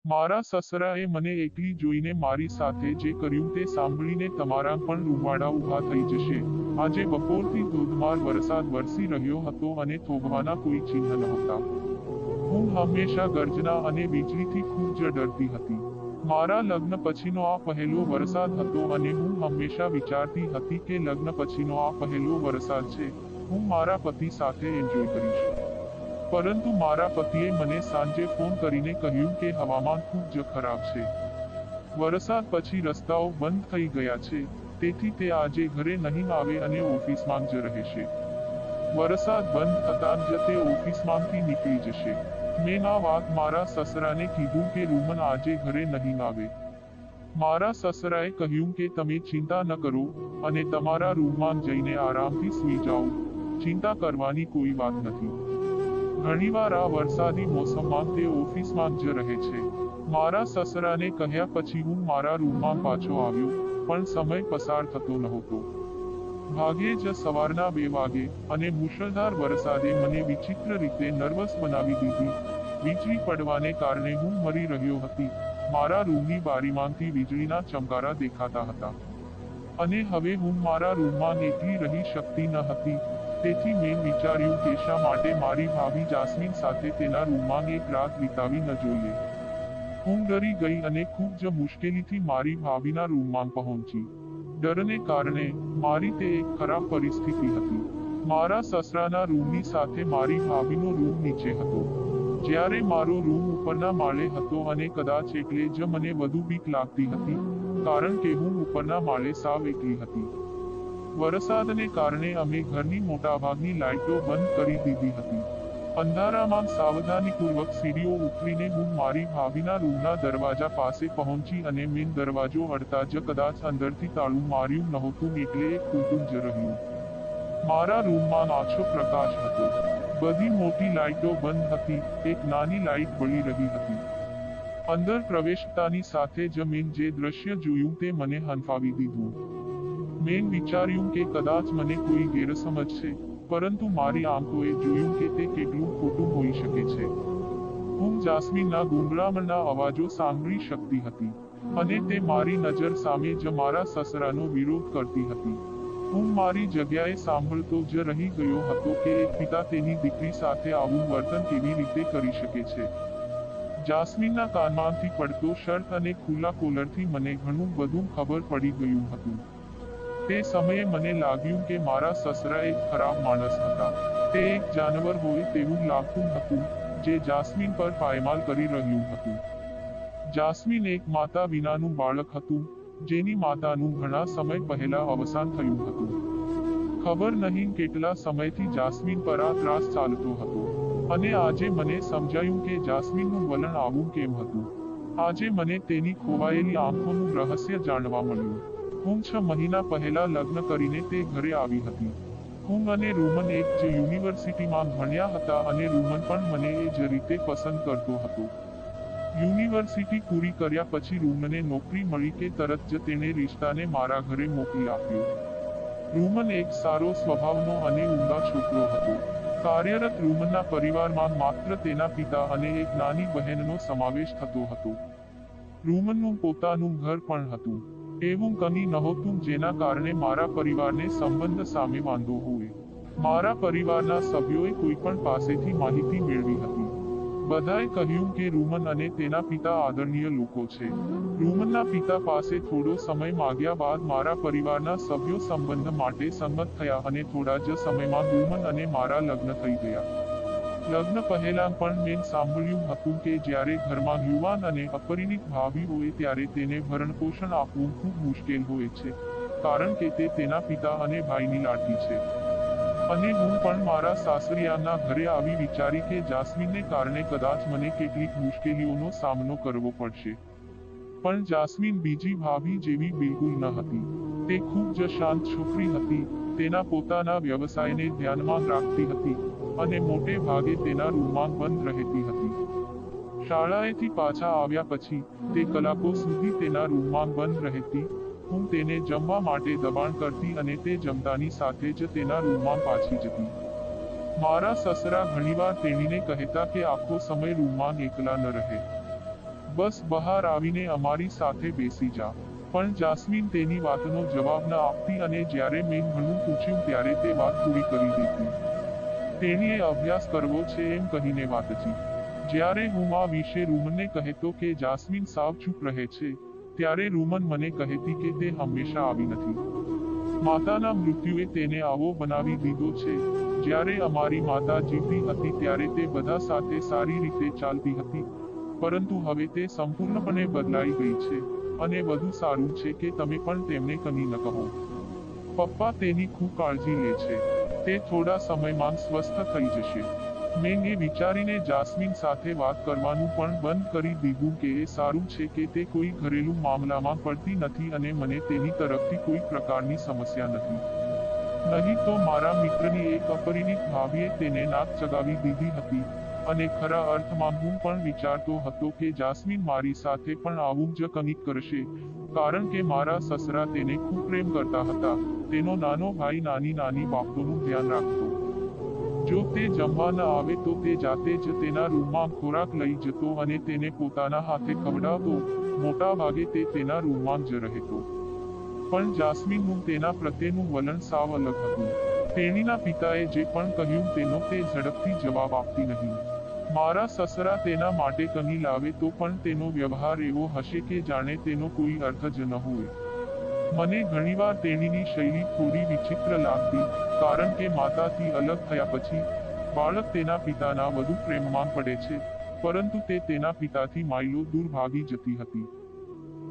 મારા સસરાએ મને એકલી જોઈને મારી સાથે જે કર્યું તે સાંભળીને તમારા પણ રૂવાડા ઊભા થઈ જશે. આજે બપોરથી ધોધમાર વરસાદ વરસી રહ્યો હતો અને થોભવાના કોઈ ચિહ્ન નહોતા. હું હંમેશા ગર્જના અને વીજળીથી ખૂબ જ ડરતી હતી. મારા લગ્ન પછીનો આ પહેલો વરસાદ હતો અને હું હંમેશા વિચારતી હતી કે લગ્ન પછીનો આ પહેલો વરસાદ છે, હું મારા પતિ સાથે એન્જોય કરીશ. પરંતુ મારા પતિએ મને સાંજે ફોન કરીને કહ્યું કે હવામાન ખૂબ જ ખરાબ છે. વરસાદ પછી રસ્તાઓ બંધ થઈ ગયા છે, તેથી તે આજે ઘરે નહીં આવે અને ઓફિસમાં જ રહેશે. વરસાદ બંધ થતાં જ તે ઓફિસમાંથી નીકળી જશે. મેં આ વાત મારા સસરાને કીધું કે રૂમન આજે ઘરે નહીં આવે. મારા સસરાએ કહ્યું કે તમે ચિંતા ન કરો અને તમારા રૂમમાં જઈને આરામથી સૂઈ જાઓ. ચિંતા કરવાની કોઈ વાત નથી. ઘણીવાર આ વરસાદી મોસમમાં તે ઓફિસમાં જ રહે છે. મારા સસરાને કહ્યા પછી હું મારા રૂમમાં પાછો આવ્યો, પણ સમય પસાર થતો નહોતો. ભાગ્યે જ સવારના 2 વાગે અને મુશળધાર વરસાદે મને વિચિત્ર રીતે નર્વસ બનાવી દીધી. વીજળી પડવાને કારણે હું મરી રહ્યો હતી. મારા રૂમની બારીમાંથી વીજળીના ચમકારા દેખાતા હતા. અને હવે હું મારા રૂમમાં એકલી રહી શકતી ન હતી. તેથી મેં વિચાર્યું કે શા માટે મારી ભાભી જાસ્મીન સાથે તેના રૂમમાં એક રાત વિતાવી ન જોઈએ. હું ડરી ગઈ અને ખૂબ જ મુશ્કેલીથી મારી ભાભીના રૂમમાં પહોંચી. ડરને કારણે મારી તે એક ખરાબ પરિસ્થિતિ હતી. મારા સસરાના રૂમની સાથે મારી ભાભીનો રૂમ નીચે હતો. જ્યારે મારો રૂમ ઉપરના માળે હતો અને કદાચ એટલે જ મને વધુ બીક લાગતી હતી, કારણ કે હું ઉપરના માળે સાવ એકલી હતી. વરસાદને કારણે અમે ઘરની મોટાભાગની લાઇટો બંધ કરી દીધી હતી. અંધારામાં સાવધાનીપૂર્વક સીડીઓ ઉતરીને હું મારી ભાભીના રૂમના દરવાજા પાસે પહોંચી અને મેં દરવાજો અડતા જ કદાચ અંદરથી તાળું માર્યું નહોતું એટલે એ ખુલ્લું જ રહ્યું. મારા રૂમમાં આછો પ્રકાશ હતો. બધી મોટી લાઇટો બંધ હતી, એક નાની લાઇટ બળી રહી હતી. અંદર પ્રવેશતાની સાથે જ મેં જે દ્રશ્ય જોયું તે મને હંફાવી દીધું. મેં વિચાર્યું કે કદાચ મને કોઈ ગેરસમજ છે, પરંતુ મારી આંખોએ જોયું કે તે કેટલું ખોટું હોઈ શકે છે. હું જાસ્મીનના ગુંગળામણના અવાજો સાંભળી શકતી હતી, અને તે મારી નજર સામે જ મારા સસરાનો વિરોધ કરતી હતી. હું મારી જગ્યાએ સાંભળતો જ રહી ગયો હતો કે એક પિતા તેની દીકરી સાથે આવું વર્તન કેવી રીતે કરી શકે છે. જાસ્મીનના કાનમાંથી પડતો શર્ટ અને ખુલ્લા કોલરથી મને ઘણું બધું ખબર પડી ગયું હતું. તે સમયે મને લાગ્યું કે મારા સસરા એક ખરાબ માણસ હતા. તે એક જાનવર હોય તેવું લાગતું હતું, જે જાસ્મીન પર પાયમાલ કરી રહ્યું હતું. જાસ્મીન એક માતા વિનાનું બાળક હતું, જેની માતાનું ઘણા સમય પહેલા અવસાન થયું હતું. ખબર નહીં કેટલા સમયથી જાસ્મીન પર આ ત્રાસ ચાલતો હતો. અને આજે મને સમજાયું કે જાસ્મીનનું વલણ આવું કેમ હતું. આજે મને તેની ખોવાયેલી આંખોનું રહસ્ય જાણવા મળ્યું. હું 6 મહિના પહેલા લગ્ન કરીને તે ઘરે આવી હતી. હું અને રૂમન એક જ યુનિવર્સિટીમાં ભણ્યા હતા અને રૂમન પણ મને એ જ રીતે પસંદ કરતો હતો. યુનિવર્સિટી પૂરી કર્યા પછી રૂમને નોકરી મળી કે તરત જ તેણે રિશ્તાને મારા ઘરે મોકલી આપ્યો. રૂમન એક સારો સ્વભાવનો અને ઊંડા છોકરો હતો. કાર્યરત રૂમનના પરિવારમાં માત્ર તેના પિતા અને એક નાની બહેનનો સમાવેશ થતો હતો. રૂમનનું પોતાનું ઘર પણ હતું. એવું કંઈ નહોતું જેના કારણે મારા પરિવારને સંબંધ સામે વાંધો હોય. મારા પરિવારના સભ્યોએ કોઈ પણ પાસેથી માહિતી મેળવી હતી. બધાએ કહ્યું કે રૂમન અને તેના પિતા આદરણીય લોકો છે. રૂમનના પિતા પાસે થોડો સમય માંગ્યા બાદ મારા પરિવારના સભ્યો સંબંધ માટે સંમત થયા અને થોડા જ સમયમાં રૂમન અને મારા લગ્ન થઈ ગયા. લગ્ન પહેલા પણ મેં સાંભળ્યું હતું કે જ્યારે ઘરમાં યુવાન અને અપરિણિત ભાભી હોય ત્યારે તેને ભરણપોષણ આપવું ખૂબ મુશ્કેલ હોય છે, કારણ કે તે તેના પિતા અને ભાઈની લાઠી છે. અને હું પણ મારા સાસરિયાના ઘરે આવી વિચારી કે જાસ્મીનને કારણે કદાચ મને કેટલીક મુશ્કેલીઓનો સામનો કરવો પડશે. પણ જાસ્મીન બીજી ભાભી જેવી બિલકુલ ન હતી. તે ખૂબ જ શાંત છોકરી હતી. તેના પોતાના વ્યવસાયને ધ્યાનમાં રાખતી હતી અને મોટે ભાગે તેના રૂમમાં બંધ રહેતી હતી. શાળાએથી પાછા આવ્યા પછી તે કલાકો સુધી તેના રૂમમાં બંધ રહેતી. હું તેને જમવા માટે દબાણ કરતી અને તે જમતાની સાથે જ તેના રૂમમાં પાછી જતી. મારા સસરા ઘણીવાર તેણીને કહેતા કે આખો સમય રૂમમાં એકલા ન રહે. બસ બહાર આવીને અમારી સાથે બેસી જા. પણ જાસ્મીન તેની વાતનો જવાબ ન આપતી અને જ્યારે મેં ઘણું પૂછ્યું ત્યારે તે વાત પૂરી કરી દેતી. તેણીએ અભ્યાસ કરવો છે એમ કહીને વાતચીત. જ્યારે હું આ વિશે રૂમને કહેતો કે જાસ્મીન સાવ ચૂપ રહે છે, ત્યારે રૂમન મને કહેતી કે તે હંમેશા આવી નથી. માતાના મૃત્યુએ તેને આવો બનાવી દીધો છે. જ્યારે અમારી માતા જીવતી હતી ત્યારે તે બધા સાથે સારી રીતે ચાલતી હતી, પરંતુ હવે તે સંપૂર્ણપણે બદલાઈ ગઈ છે, અને વધુ સારું છે કે તમે પણ તેમને કંઈ ન કહો. પપ્પા તેની ખૂબ કાળજી લે છે. તે થોડા સમયમાં સ્વસ્થ થઈ જશે. મેં એ વિચારીને જાસ્મીન સાથે વાત કરવાનું પણ બંધ કરી દીધું કે એ સારું છે કે તે કોઈ ઘરેલું મામલામાં પડતી નથી અને મને તેની તરફથી કોઈ પ્રકારની સમસ્યા નથી. નહીં તો મારા મિત્રની એક અપરિણિત ભાભીએ તેને નાક ચગાવી દીધી હતી, અને ખરા અર્થમાં હું પણ વિચારતો હતો કે જાસ્મીન મારી સાથે પણ આવું જ કંઈક કરશે, કારણ કે મારા સસરા તેને ખૂબ પ્રેમ કરતા હતા. તેનો નાનો ભાઈ નાની નાની બાબતોનું ધ્યાન રાખતો. જો તે જમવા ન આવે તો તે જાતે જ તેના રૂમમાં ખોરાક લઈ જતો અને તેને પોતાના હાથે ખવડાવતો. મોટા ભાગે તે તેના રૂમમાં જ રહેતો. પણ જાસ્મીનનું તેના પ્રત્યેનું વલણ સાવ અલગ હતું. તેણીના પિતાએ જે પણ કહ્યું તેનો તે ઝડપથી જવાબ આપતી નહીં. મારા સસરા તેના માટે કંઈ લાવે તો પણ તેનો વ્યવહાર એવો હશે કે જાણે તેનો કોઈ અર્થ જ ન હોય. મને ઘણીવાર તેણીની શૈલી થોડી વિચિત્ર લાગતી, કારણ કે માતાથી અલગ થયા પછી બાળક તેના પિતાના વધુ પ્રેમમાં પડે છે, પરંતુ તે તેના પિતાથી માઇલો દૂર ભાગી જતી હતી.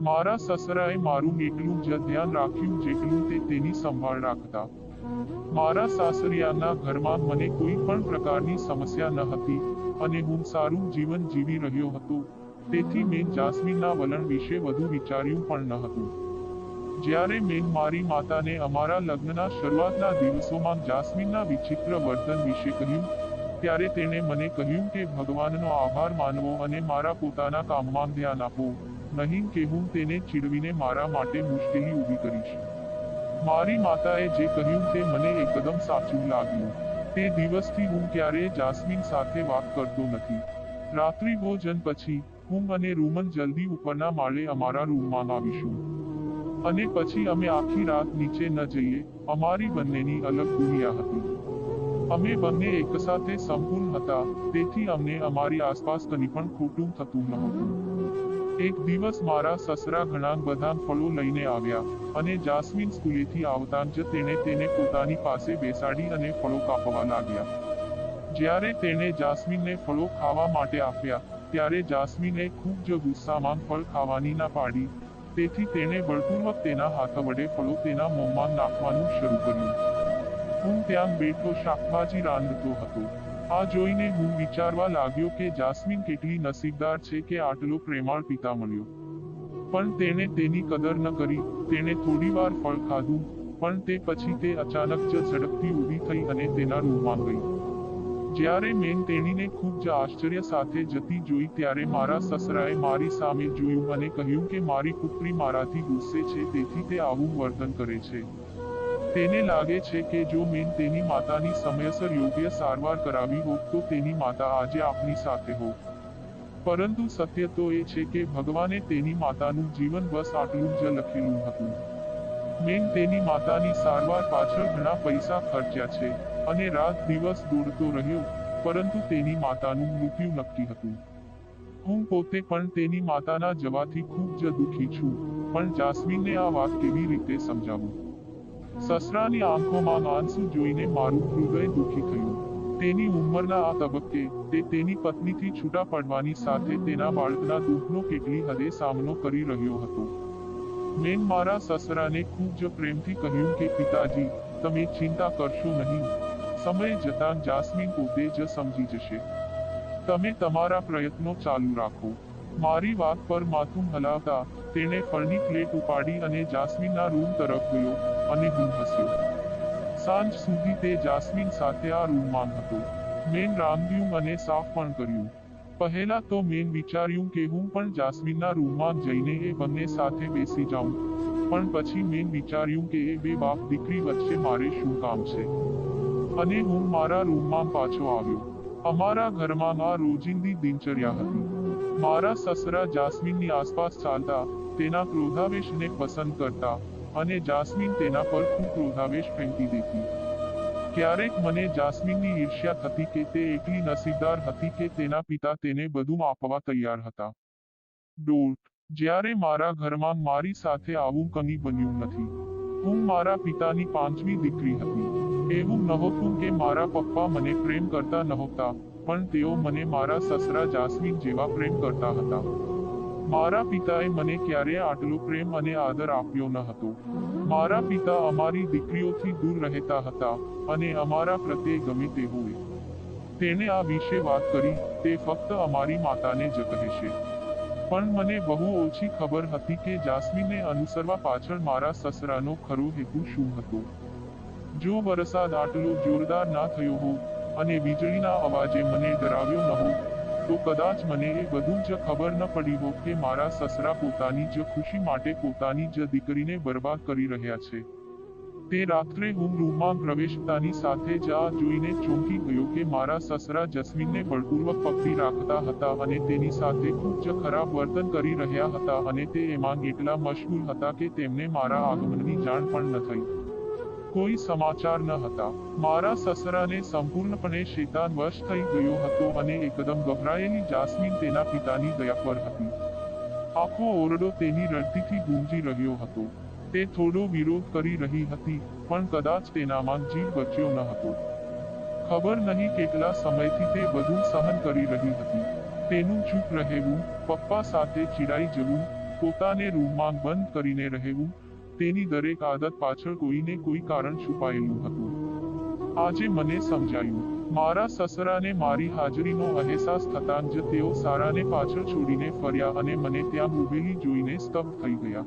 મારા સસરાએ મારું એટલું જ ધ્યાન રાખ્યું જેટલું તે તેની સંભાળ રાખતા. મારા સાસરિયાના ઘરમાં મને કોઈ પણ પ્રકારની સમસ્યા ન હતી, અને હું સારું જીવન જીવી રહ્યો હતો, તેથી મેં જાસ્મીનના વલણ વિશે વધુ વિચાર્યું પણ ન હતું. જ્યારે મેં મારી માતાને અમારા લગ્નના શરૂઆતના દિવસોમાં જાસ્મીનના વિચિત્ર વર્તન વિશે કહ્યું, ત્યારે તેણે મને કહ્યું કે ભગવાનનો આભાર માનવો અને મારા પોતાના કામમાં ધ્યાન આપો, નહીં કે હું તેને ચીડવીને મારા માટે મુશ્કેલી ઊભી કરીશ. મારી માતાએ જે કહ્યું તે મને એકદમ સાચું લાગ્યું. તે દિવસથી હું ક્યારેય જાસ્મીન સાથે વાત કરતો નથી. રાત્રિ ભોજન પછી હું અને રૂમન જલ્દી ઉપરના માળે અમારા રૂમમાં આવીશું. અને પછી અમે આખી રાત નીચે ન જઈએ. અમારી બંનેની અલગ દુનિયા હતી. અમે બંને એકસાથે સંપૂર્ણ હતા, તેથી અમને અમારી આસપાસ કંઈ પણ ખોટું થતું નહોતું. એક દિવસ મારા સસરા ઘણા બધા ફળો લઈને આવ્યા, અને જાસ્મીન સ્કૂલેથી આવતાં જ તેણે તેને પોતાની પાસે બેસાડી અને ફળો કાપવા લાગ્યા. જ્યારે તેણે જાસ્મીનને ફળો ખાવા માટે આપ્યા, ત્યારે જાસ્મીને ખૂબ જ ગુસ્સામાં ફળ ખાવાની ના પાડી. તેથી તેણે બળપૂર્વક તેના હાથ વડે ફળો તેના મોંમાં નાખવાનું શરૂ કર્યું. હું ત્યાં બેઠો શાકભાજી રાંધતો હતો. આ જોઈને હું વિચારવા લાગ્યો કે જાસ્મીન કેટલી નસીબદાર છે કે આટલો પ્રેમાળ પિતા મળ્યો. પણ તેણે તેની કદર ન કરી. તેણે થોડીવાર ફળ ખાધું, પણ તે પછી તે અચાનક જ ઝડપથી ઊભી થઈ અને તેના રૂમમાં ગઈ. જ્યારે મેં તેણીને ખૂબ જ આશ્ચર્ય સાથે જતી જોઈ ત્યારે મારા સસરાએ મારી સામે જોયું અને કહ્યું કે મારી પુત્રી મારાથી ગુસ્સે છે, તેથી તે આવું વર્તન કરે છે. તેને લાગે છે કે જો મેં તેની માતાની સમયસર યોગ્ય સારવાર કરાવી હોત તો તેની માતા આજે આપણી સાથે હોત. પરંતુ સત્ય તો એ છે કે ભગવાને તેની માતાનું જીવન બસ આટલું જ લખેલું હતું. મેં તેની માતાની સારવાર પાછળ ઘણા પૈસા ખર્ચ્યા છે, અને રાત દિવસ દોડતો રહ્યો, પરંતુ તેની માતાનું મૃત્યુ નક્કી હતું. હું પોતે પણ તેની માતાના જવાથી ખૂબ જ દુઃખી છું, પણ જાસ્મીનને આ વાત કેવી રીતે સમજાવું? સસરાની આંખોમાં આંસુ જોઈને મારું હૃદય દુઃખી થયું. તેની ઉંમરના આ તબક્કે તે તેની પત્નીથી છૂટા પડવાની સાથે તેના બાળકના દુઃખનો કેટલી હદે સામનો કરી રહ્યો હતો. મેં મારા સસરાને ખૂબ જ પ્રેમથી કહ્યું કે પિતાજી, તમે ચિંતા કરશો નહીં. સમય જતાં જાસ્મીન પોતે જ સમજી જશે. તમે તમારા પ્રયત્નો ચાલુ રાખો. મારી વાત પર માથું હલાવતા તેણે ફળની પ્લેટ ઉપાડી અને જાસ્મીનના રૂમ તરફ ગયો, અને હું હસ્યો. સાંજ સુધી તે જાસ્મીન સાથે આ રૂમમાં હતો. મેં રાંધ્યું અને સાફ પણ કર્યું. પહેલા તો મેં વિચાર્યું કે હું પણ જાસ્મીનના રૂમમાં જઈને એ બંને સાથે બેસી જાઉં, પણ પછી મેં વિચાર્યું કે એ બે બાપ દીકરી વચ્ચે મારે શું કામ છે, અને હું મારા રૂમમાં પાછો આવ્યો. અમારા ઘરમાં આ રોજિંદી દિનચર્યા હતી. મારા સસરા જાસ્મીનની આસપાસ ચાલતા, તેના ક્રોધાવેશને પસંદ કરતા, અને જાસ્મીન તેના પર ખૂબ ક્રોધાવેશ ફેંકી દેતી. ક્યારેક મને જાસ્મીનની ઈર્ષ્યા થતી કે તે એટલી નસીબદાર હતી કે તેના પિતા તેને બધું આપવા તૈયાર હતા. ડોટ. જ્યારે મારા ઘરમાં મારી સાથે આવું કંઈ બન્યું નથી. હું મારા પિતાની પાંચમી દીકરી હતી. એવું નહોતું કે મારા પપ્પા મને પ્રેમ કરતા નહોતા, પણ તેઓ મને મારા સસરા જાસ્મીન જેવા પ્રેમ કરતા હતા. મારા પિતાએ મને ક્યારેય આટલો પ્રેમ અને આદર આપ્યો ન હતો. મારા પિતા અમારી દીકરીઓથી દૂર રહેતા હતા, અને અમારા પ્રત્યે ગમે તે હોય. તેણે આ વિશે વાત કરી, તે ફક્ત અમારી માતાને જ કહેશે. પણ મને બહુ ઓછી ખબર હતી કે જાસ્મીનને અનુસરવા પાછળ મારા સસરાનો ખરો હેતુ શું હતો. જો વરસાદ આટલો જોરદાર ના થયો હોત, અને વીજળીના અવાજે મને ડરાવ્યો ન હોત, તો કદાચ મને એ બધું જ ખબર ન પડી હોત કે મારા સસરા પોતાની જ ખુશી માટે પોતાની જ દીકરીને બરબાદ કરી રહ્યા છે. તે રાત્રે હું રૂમમાં પ્રવેશતાની સાથે જ આ જોઈને ચોંકી ગયો કે મારા સસરા જસ્મીનને બળપૂર્વક પકડી રાખતા હતા અને તેની સાથે ખૂબ જ ખરાબ વર્તન કરી રહ્યા હતા, અને તે એમાં એટલા મશગુલ હતા કે તેમને મારા આગમનની જાણ પણ ન થઈ. કોઈ સમાચાર ન હતા. મારા સસરાને સંપૂર્ણપણે શેતાનવશ થઈ ગયો હતો અને એકદમ ગભરાયેલી જાસ્મીન તેના પિતાની દયા પર હતી. આખો ઓરડો તેની રડતીથી ગૂંજી રહ્યો હતો. તે થોડો વિરોધ કરી રહી હતી, પણ કદાચ તેનામાં જીવ બચ્યો ન હતો. ખબર નહીં કેટલા સમયથી તે બધું સહન કરી રહી હતી. તેનું ચૂપ રહેવું, પપ્પા સાથે ચીડાઈ જવું, પોતાને રૂમમાં બંધ કરીને રહેવું, તેની દરેક આદત પાછળ કોઈને કોઈ કારણ છુપાયેલું હતું. આજે મને સમજાયું. મારા સસરાને મારી હાજરીનો અહેસાસ થતાં જ તેઓ સારાને પાછળ છોડીને ફર્યા અને મને ત્યાં ઊભેલી જોઈને સ્તબ્ધ થઈ ગયા.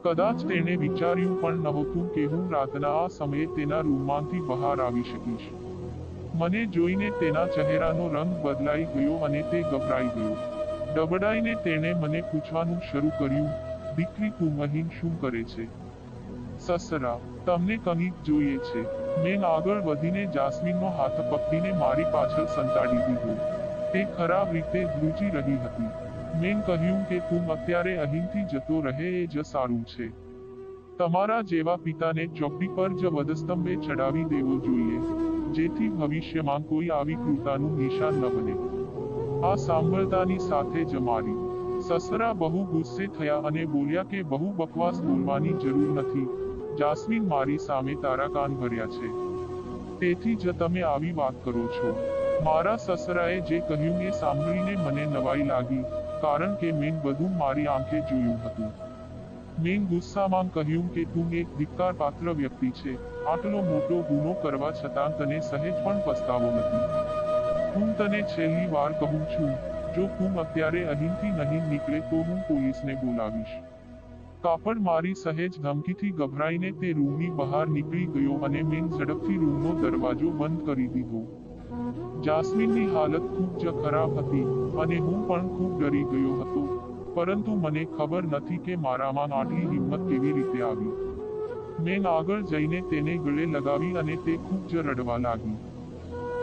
કદાચ તેણે વિચાર્યું પણ નહોતું કે હું રાતના આ સમયે તેના રૂમમાંથી બહાર આવી શકીશ. મને જોઈને તેના ચહેરાનો રંગ બદલાઈ ગયો અને તે ગભરાઈ ગયો. ડબડાઈને તેણે મને પૂછવાનું શરૂ કર્યું, દીકરી તું અહીં શું કરે છે? સસરા, તમને કંઈક જોઈએ છે. મેં આગળ વધીને જાસ્મીનનો હાથ પકડીને મારી પાછળ સંતાડી દીધો. તે ખરાબ રીતે ધ્રુજી રહી હતી. મેં કહ્યું કે તું અત્યારે અહીંથી જતો રહે એ જ સારું છે. તમારા જેવા પિતાને ચોકડી પર જ વધસ્તંભે ચડાવી દેવો જોઈએ, જેથી ભવિષ્યમાં કોઈ આવી ક્રૂરતાનું નિશાન ન બને. આ સાંભળતાની સાથે જ મારી સસરા બહુ ગુસ્સે થયા અને બોલ્યા કે બહુ બકવાસ બોલવાની જરૂર નથી. જાસ્મીન મારી સામે તારા કાન ભર્યા છે, તેથી જ તમે આવી વાત કરો છો. મારા સસરાએ જે કહ્યું એ સાંભળીને મને નવાઈ લાગી, કારણ કે મેં બધું મારી આંખે જોયું હતું. મેં ગુસ્સામાં કહ્યું કે તું એક ધિક્કારપાત્ર વ્યક્તિ છે. આટલો મોટો ગુનો કરવા છતાં તને સહેજ પણ પસ્તાવો નથી. હું તને છેલ્લી વાર કહું છું, જો તું અત્યારે અહીંથી નહીં નીકળે તો હું પોલીસને બોલાવીશ. કાપડ મારી સહેજ ધમકીથી ગભરાઈને તે રૂમની બહાર નીકળી ગયો અને મેં ઝડપથી રૂમનો દરવાજો બંધ કરી દીધો. જાસ્મીનની હાલત ખૂબ જ ખરાબ હતી, અને હું પણ ખૂબ ડરી ગયો હતો, પરંતુ મને ખબર નથી કે મારામાં આટલી હિંમત કેવી રીતે આવી. મેં આગળ જઈને તેને ગળે લગાવી અને તે ખૂબ જ રડવા લાગી.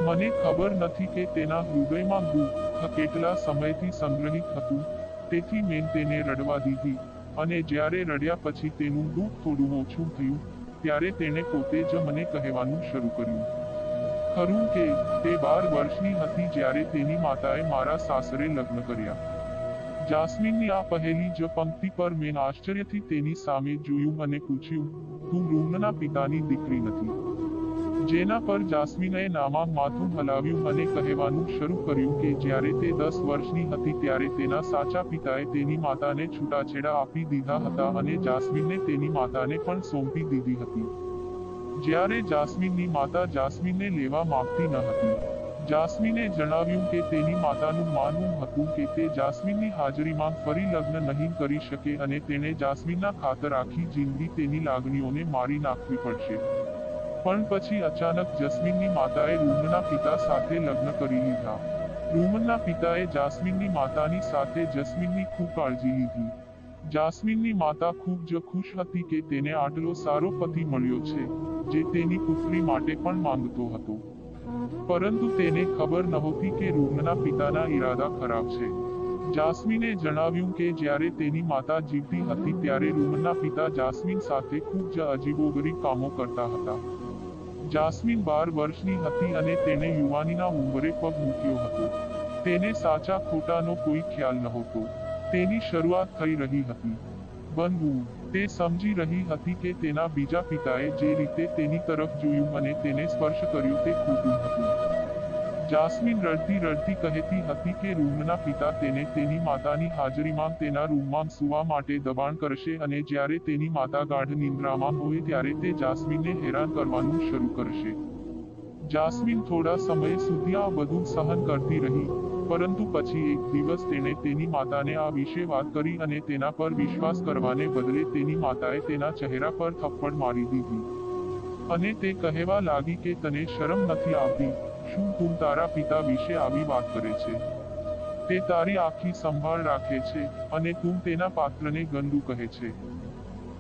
મને ખબર નથી કે તેના હૃદયમાં દુઃખ કેટલા સમયથી સંગ્રહિત હતું, તેથી મેં તેને રડવા દીધી, અને જ્યારે રડ્યા પછી તેનું દુઃખ થોડું ઓછું થયું, ત્યારે તેણે પોતે જ મને કહેવાનું શરૂ કર્યું. ખરું કે, તે 12 વર્ષની હતી જ્યારે તેની માતાએ મારા સાસરે લગ્ન કર્યા. જાસ્મીનની આ પહેલી જ પંક્તિ પર મેં આશ્ચર્યથી તેની સામે જોયું અને પૂછ્યું, તું રૂમના પિતાની દીકરી નથી? જેના પર જાસ્મીનએ નામાં માથું હલાવ્યું અને કહેવાનું શરૂ કર્યું કે જ્યારે તે 10 વર્ષની હતી ત્યારે તેના સાચા પિતાએ તેની માતાને છૂટાછેડા આપી દીધા હતા અને જાસ્મીનને તેની માતાને પણ સોંપી દીધી હતી. જ્યારે જાસ્મીનની માતા જાસ્મીનને લેવા માંગતી ન હતી, જાસ્મીને જણાવ્યું કે તેની માતાનું માનવું હતું કે તે જાસ્મીનની હાજરીમાં ફરી લગ્ન નહીં કરી શકે અને તેણે જાસ્મીનના ખાતર આખી જિંદગી તેની લાગણીઓને મારી નાખવી પડશે. પણ પછી અચાનક જસ્મીનની માતાએ રૂમના પિતા સાથે લગ્ન કરી લીધા. રૂમના પિતાએ જાસ્મીનની માતાની સાથે જસ્મીનની ખૂબ કાળજી લીધી. જાસ્મીનની માતા ખૂબ જ ખુશ હતી કે તેને આટલો સારો પતિ મળ્યો છે, જે તેની પુત્રી માટે પણ માંગતો હતો. પરંતુ તેને ખબર નહોતી કે રૂમના પિતાના ઈરાદા ખરાબ છે. જાસ્મીને જણાવ્યું કે જ્યારે તેની માતા જીવતી હતી ત્યારે રૂમનના પિતા જાસ્મીન સાથે ખૂબ જ અજીબોગરીબ કામો કરતા હતા. જાસ્મીન 12 વર્ષની હતી અને તેને યુવાનીના ઉંમરે પગ મૂક્યો હતો. તેને સાચા ખોટાનો કોઈ ખ્યાલ નહોતો. તેની શરૂઆત થઈ રહી હતી બનવું. તે સમજી રહી હતી કે તેના બીજા પિતાએ જે રીતે તેની તરફ જોયું અને તેને સ્પર્શ કર્યો તે ખોટું હતું. જાસ્મીન રડતી રડતી કહેતી હતી કે રૂમના પિતા તેને તેની માતાની હાજરીમાં તેના રૂમમાં સૂવા માટે દબાણ કરશે અને જ્યારે તેની માતા ગાઢ નિંદ્રામાં હોય ત્યારે તે જાસ્મીનને હેરાન કરવાનું શરૂ કરશે. જાસ્મીન થોડા સમય સુધી આ બધું સહન કરતી રહી, પરંતુ પછી એક દિવસ તેણે તેની માતાને આ વિશે વાત કરી અને તેના પર વિશ્વાસ કરવાને બદલે તેની માતાએ તેના ચહેરા પર થપ્પડ મારી દીધી. અને તે કહેવા લાગી કે તને શરમ નથી આવતી? શું તું તારા પિતા વિશે આવી વાત કરે છે? તે તારી આખી સંભાળ રાખે છે અને તું તેના પાત્રને ગંદુ કહે છે.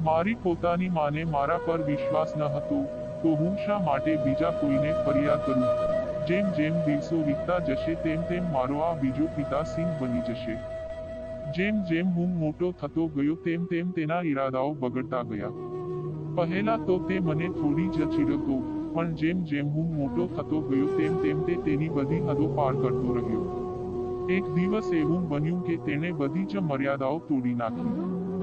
મારી પોતાની માને મારા પર વિશ્વાસ ન હતો તો હું શા માટે બીજા કોઈને ફરિયાદ કરું? જેમ જેમ દિવસો વીતતા જશે તેમ તેમ મારો આ બીજો પિતા સિંહ બની જશે. જેમ જેમ હું મોટો થતો ગયો તેમ તેમ તેના ઈરાદાઓ બગડતા ગયા. પહેલા તો તે મને થોડી જ ચીડવતો, પણ જેમ જેમ હું મોટો થતો ગયો તેમ તેમ તે તેની બધી હદો પાર કરતો રહ્યો. એક દિવસ એવું બન્યું કે તેણે બધી જ મર્યાદાઓ તોડી નાખી.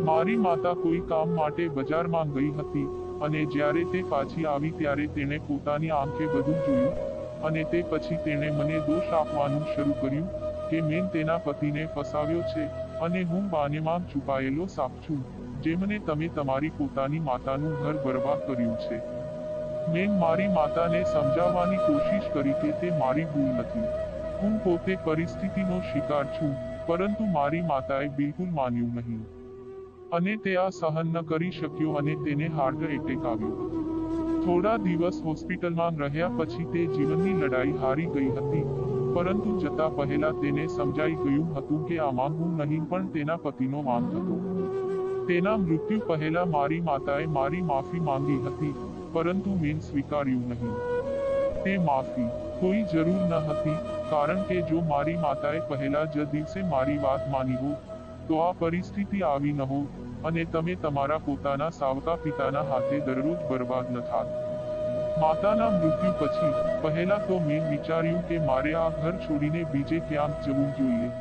મારી માતા કોઈ કામ માટે બજારમાં ગઈ હતી અને જ્યારે તે પાછી આવી ત્યારે તેણે પોતાની આંખે બધું જોયું અને તે પછી તેણે મને દોષ આપવાનું શરૂ કર્યું કે મેં તેના પતિને ફસાવ્યો છે અને હું બાનેમાં છુપાયેલો સાપ છું, જેમને તમે તમારી પોતાની માતાનું ઘર બરબાદ કર્યું છે. મેં મારી માતાને સમજાવવાની કોશિશ કરી કે તે મારી ભૂલ નથી. હું પોતે પરિસ્થિતિનો શિકાર છું, પરંતુ મારી માતાએ બિલકુલ માન્યું નહીં. અને તે આ સહન ન કરી શક્યો અને તેને હાર્ટ એટેક આવ્યો. થોડા દિવસ હોસ્પિટલમાં રહ્યા પછી તે જીવનની લડાઈ હારી ગઈ હતી, પરંતુ જતા પહેલા તેને સમજાઈ ગયું હતું કે આમાં હું નહીં પણ તેના પતિનો વાંક હતો. તેના મૃત્યુ પહેલા મારી માતાએ મારી માફી માંગી હતી, પરંતુ મેં સ્વીકાર્યું નહીં. તે માફી કોઈ જરૂર ન હતી, કારણ કે જો મારી માતાએ પહેલા જ દિવસે મારી વાત માની હોત તો આ પરિસ્થિતિ આવી ન હોત અને તમે તમારા પોતાના સાવકા પિતાના હાથે દરરોજ બરબાદ ન થાત. માતાના મૃત્યુ પછી પહેલા તો મેં વિચાર્યું કે મારે આ ઘર છોડીને બીજે ક્યાંક જવું જોઈએ,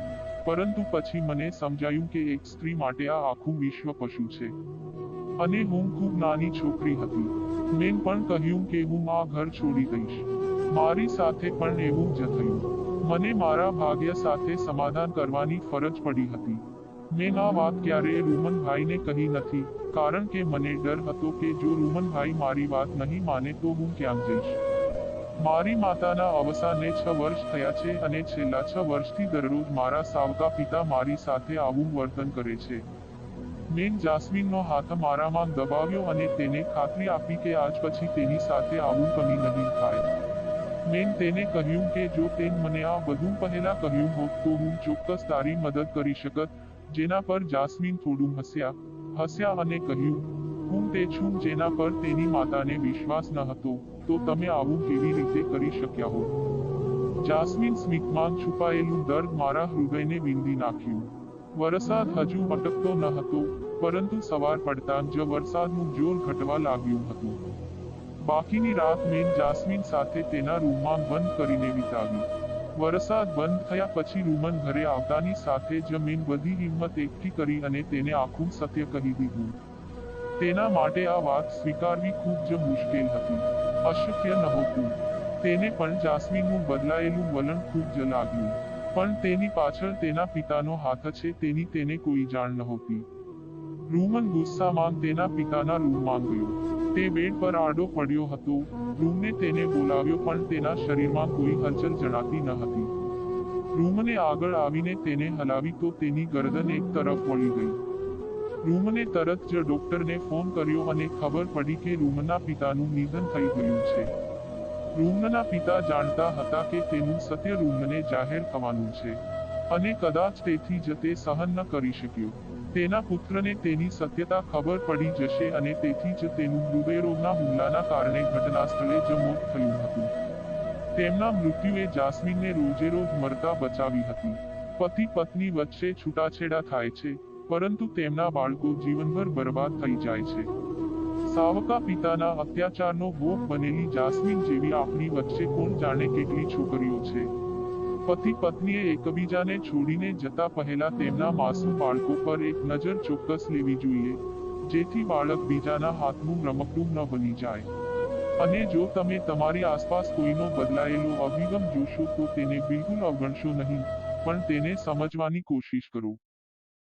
પરંતુ પછી મને સમજાયું કે એક સ્ત્રી માટે આ આખું વિશ્વ પશુ છે. અને હું ખૂબ નાની છોકરી હતી. મેં પણ કહ્યું કે હું આ ઘર છોડી દઈશ. મારી સાથે પણ એવું જ થયું. મને મારા ભાગ્ય સાથે સમાધાન કરવાની ફરજ પડી હતી. મેં આ વાત ક્યારેય રૂમનભાઈને કહી નથી, કારણ કે મને ડર હતો કે જો રૂમનભાઈ મારી વાત નહીં માને તો હું ક્યાં જઈશ. મારી માતાના અવસાનને 6 વર્ષ થયા છે અને છેલ્લા 6 વર્ષથી દરરોજ મારા સાવકા પિતા મારી સાથે આવું વર્તન કરે છે. મેં જાસ્મીનનો હાથ મારામાં દબાવ્યો અને તેને ખાતરી આપી કે આજ પછી તેની સાથે આવું કદી નહીં થાય. મેં તેને કહ્યું કે જો તેન મને આ બધું પહેલા કહ્યું હોત તો હું ચોક્કસ તારી મદદ કરી શકત, જેના પર જાસ્મીન થોડું હસ્યા અને કહ્યું, હું તે છું જેના પર તેની માતાને વિશ્વાસ ન હતો, તો તમે આવું કેવી રીતે કરી શક્યા હોત? જાસ્મીન સ્મિતમાં છુપાયેલું દર્દ મારા હૃદયને વિંધી નાખ્યું. વરસાદ હજુ અટકતો ન હતો, પરંતુ સવાર પડતાં જ વરસાદનું જોર ઘટવા લાગ્યું હતું. બાકીની રાત મેં જાસ્મીન સાથે તેના રૂમમાં બંધ કરીને વિતાવી. વરસાદ બંધ થયા પછી રૂમન ઘરે આવતાની સાથે જ મેં બધી હિંમત એકઠી કરી અને તેને આખું સત્ય કહી દીધું. તેના માટે આ વાત સ્વીકારવી ખૂબ જ મુશ્કેલ હતી, અશક્ય નહોતું. તેને પણ જાસ્મીનનું બદલાયેલું વલણ ખૂબ જ લાગ્યું, પણ તેની પાછળ તેના પિતાનો હાથ છે તેની તેને કોઈ જાણ નહોતી. રૂમન ગુસ્સામાં તેના પિતાના રૂમમાં ગયો. તે બેડ પર આડો પડ્યો હતો. રૂમને તેને બોલાવ્યો પણ તેના શરીરમાં કોઈ હલચલ જણાતી ન હતી. રૂમને આગળ આવીને તેને હલાવી તો તેની ગરદન એક તરફ વળી ગઈ. રૂમને તરત જ ડોક્ટરને ફોન કર્યો અને ખબર પડી કે રૂમના પિતાનું નિધન થઈ ગયું છે. રૂમના પિતા જાણતા હતા કે તેનું સત્ય રૂમને જાહેર થવાનું છે અને કદાચ તેથી જ તે સહન ન કરી શક્યો. તેના પુત્રને તેની સત્યતા ખબર પડી જશે અને તેથી જ તેનું હૃદયરોગના હુમલાના કારણે ઘટના સ્થળે જ મોત થયું હતું. તેમના મૃત્યુએ જાસ્મીનને રોજેરોજ મરતા બચાવી હતી, પતિ પત્ની વચ્ચે છૂટાછેડા થાય છે, પરંતુ તેમના બાળકો જીવનભર બરબાદ થઈ જાય છે. સાવકા પિતાના અત્યાચારનો ભોગ બનેલી જાસ્મીન જેવી આપણી વચ્ચે કોણ જાણે કેટલી છોકરીઓ છે. પતિ પત્નીએ એકબીજાને છોડીને જતા પહેલા તેમના માસૂમ બાળકો પર એક નજર ચોક્કસ લેવી જોઈએ, જેથી બાળક બીજાના હાથનું રમકડું ન બની જાય. અને જો તમે તમારી આસપાસ કોઈનો બદલાયેલો અભિગમ જોશો તો તેને બિલકુલ અવગણશો નહીં, પણ તેને સમજવાની કોશિશ કરો.